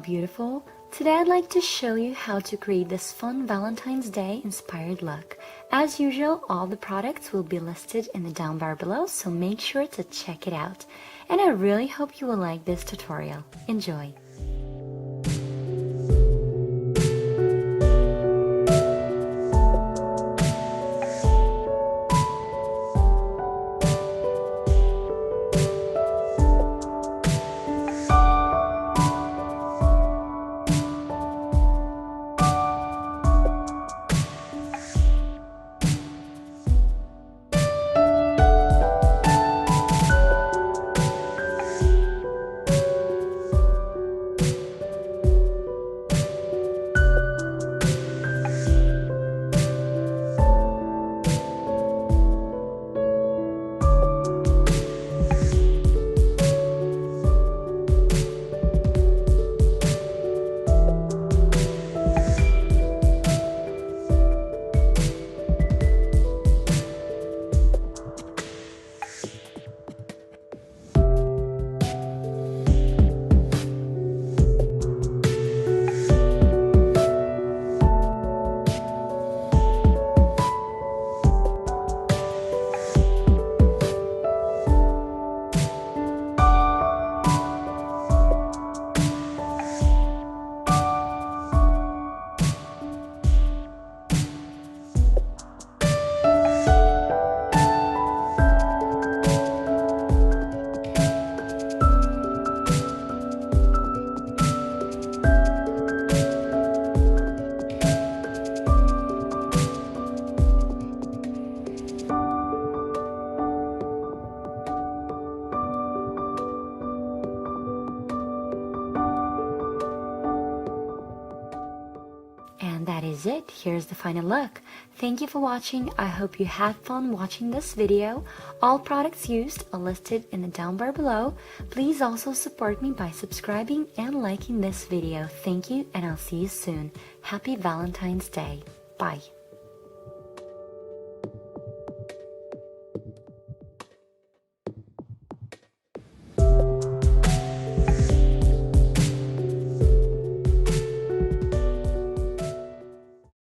beautiful! Today I'd like to show you how to create this fun Valentine's Day inspired look. As usual, all the products will be listed in the down bar below, so make sure to check it out. And I really hope you will like this tutorial. Enjoy! And that is it. Here's the final look. Thank you for watching. I hope you had fun watching this video. All products used are listed in the down bar below. Please also support me by subscribing and liking this video. Thank you, and I'll see you soon. Happy Valentine's Day. Bye.